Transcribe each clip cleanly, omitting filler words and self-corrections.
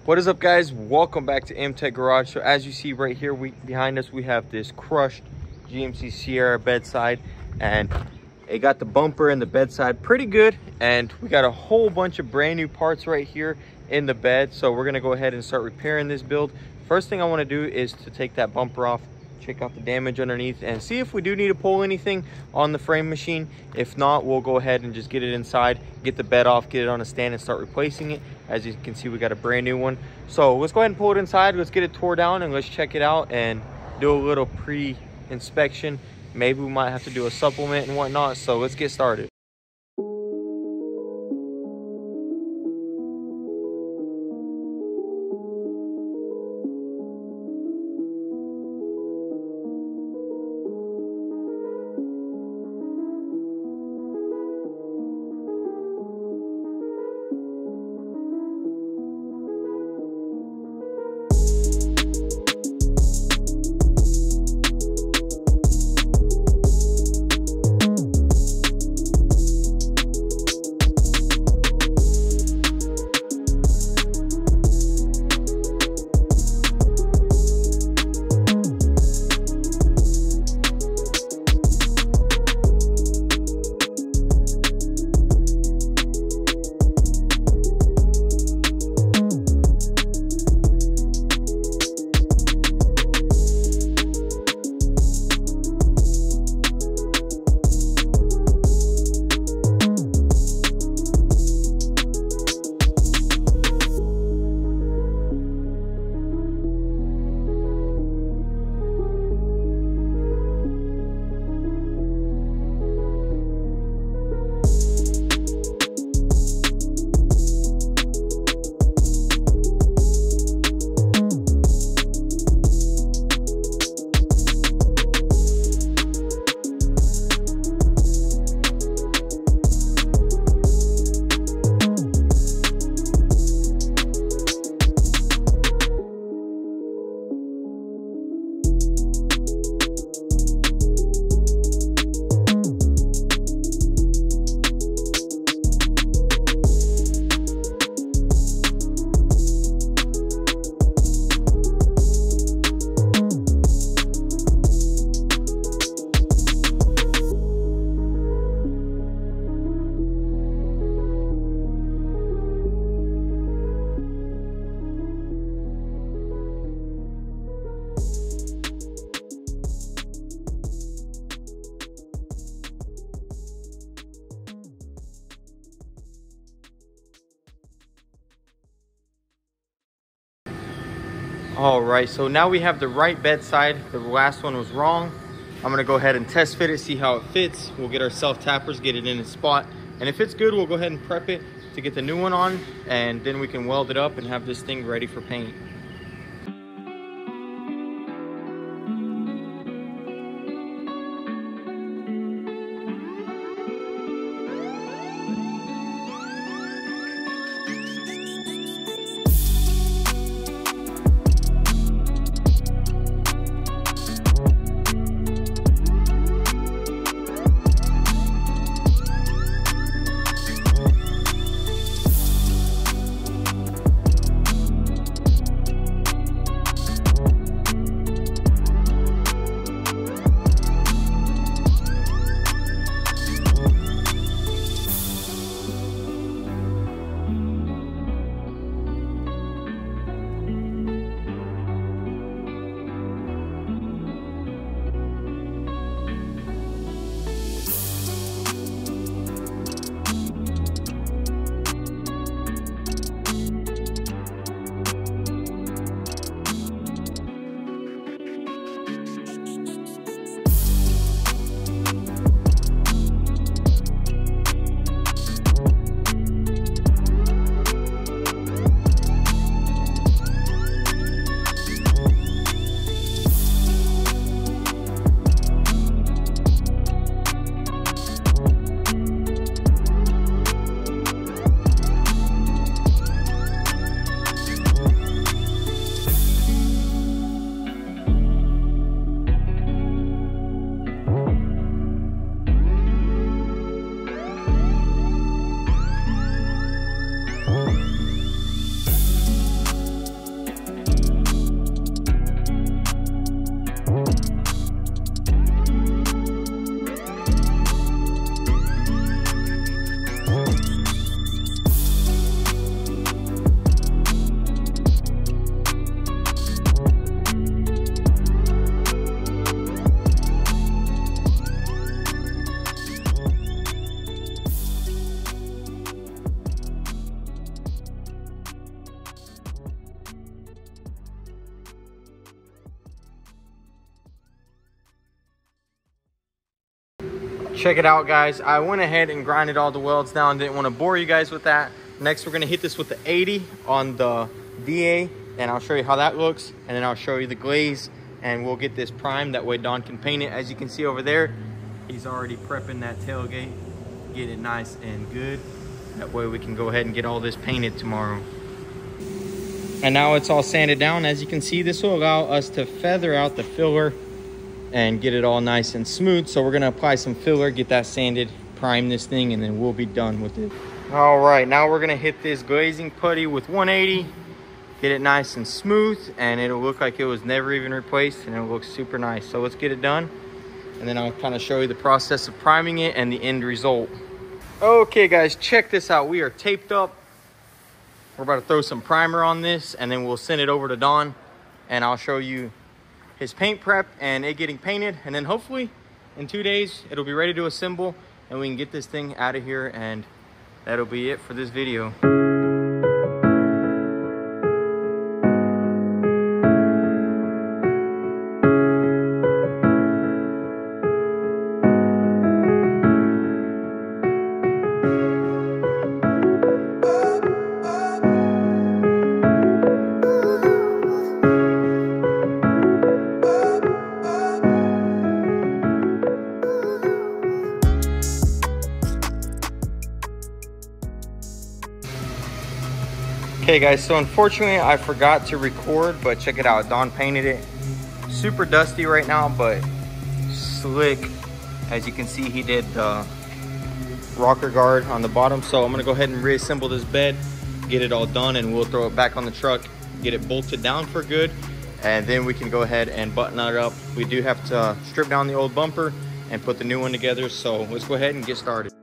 What is up, guys? Welcome back to M-Tech Garage. So as you see right here, behind us we have this crushed GMC Sierra bedside, and it got the bumper and the bedside pretty good, and we got a whole bunch of brand new parts right here in the bed. So we're gonna go ahead and start repairing this build. First thing I want to do is to take that bumper off, check out the damage underneath, and see if we do need to pull anything on the frame machine. If not, we'll go ahead and just get it inside, get the bed off, get it on a stand, and start replacing it. As you can see, we got a brand new one. So let's go ahead and pull it inside, let's get it tore down, and let's check it out and do a little pre-inspection. Maybe we might have to do a supplement and whatnot, so let's get started. All right, so now we have the right bedside. The last one was wrong. I'm gonna go ahead and test fit it, see how it fits. We'll get our self tappers, get it in its spot, and if it's good, we'll go ahead and prep it to get the new one on, and then we can weld it up and have this thing ready for paint. check it out, guys. I went ahead and grinded all the welds down. Didn't want to bore you guys with that. Next, we're going to hit this with the 80 on the VA, and I'll show you how that looks, and then I'll show you the glaze, and we'll get this primed. That way Don can paint it. As you can see over there, he's already prepping that tailgate, get it nice and good. That way we can go ahead and get all this painted tomorrow. And now it's all sanded down. As you can see, this will allow us to feather out the filler and get it all nice and smooth. So we're gonna apply some filler, get that sanded, prime this thing, and then we'll be done with it. All right, now we're gonna hit this glazing putty with 180, get it nice and smooth, and it'll look like it was never even replaced, and it'll look super nice. So let's get it done, and then I'll kind of show you the process of priming it and the end result. Okay guys, check this out. We are taped up. We're about to throw some primer on this, and then we'll send it over to Don, and I'll show you his paint prep and it getting painted, and then hopefully in 2 days it'll be ready to assemble and we can get this thing out of here, and that'll be it for this video. Okay guys, so unfortunately I forgot to record, but check it out. Don painted it. Super dusty right now, but slick. As you can see, he did the rocker guard on the bottom. So I'm gonna go ahead and reassemble this bed, get it all done, and we'll throw it back on the truck, get it bolted down for good, and then we can go ahead and button it up. We do have to strip down the old bumper and put the new one together. So let's go ahead and get started.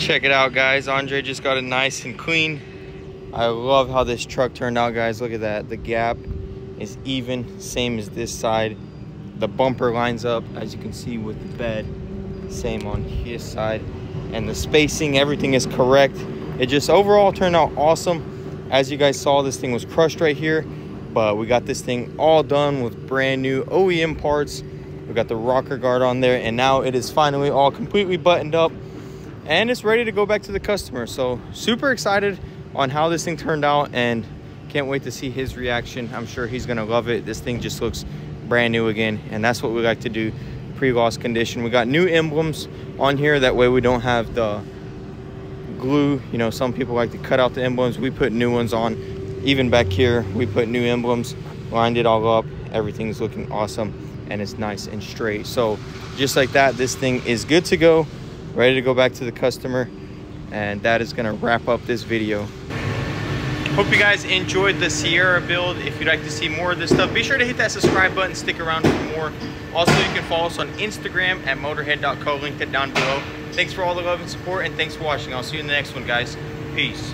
Check it out, guys. Andre just got it nice and clean. I love how this truck turned out, guys. Look at that. The gap is even, same as this side. The bumper lines up, as you can see, with the bed. Same on his side. And the spacing, everything is correct. It just overall turned out awesome. As you guys saw, this thing was crushed right here, but we got this thing all done with brand new OEM parts. We got the rocker guard on there, and now it is finally all completely buttoned up and it's ready to go back to the customer. So super excited on how this thing turned out and can't wait to see his reaction. I'm sure he's gonna love it. This thing just looks brand new again, and that's what we like to do, pre-loss condition. We got new emblems on here, that way we don't have the glue. You know, some people like to cut out the emblems. We put new ones on. Even back here, we put new emblems, lined it all up. Everything's looking awesome and it's nice and straight. So just like that, this thing is good to go, ready to go back to the customer. And that is gonna wrap up this video. Hope you guys enjoyed the Sierra build. If you'd like to see more of this stuff, be sure to hit that subscribe button, stick around for more. Also, you can follow us on Instagram at motorhead.co, linked it down below. Thanks for all the love and support, and thanks for watching. I'll see you in the next one, guys. Peace.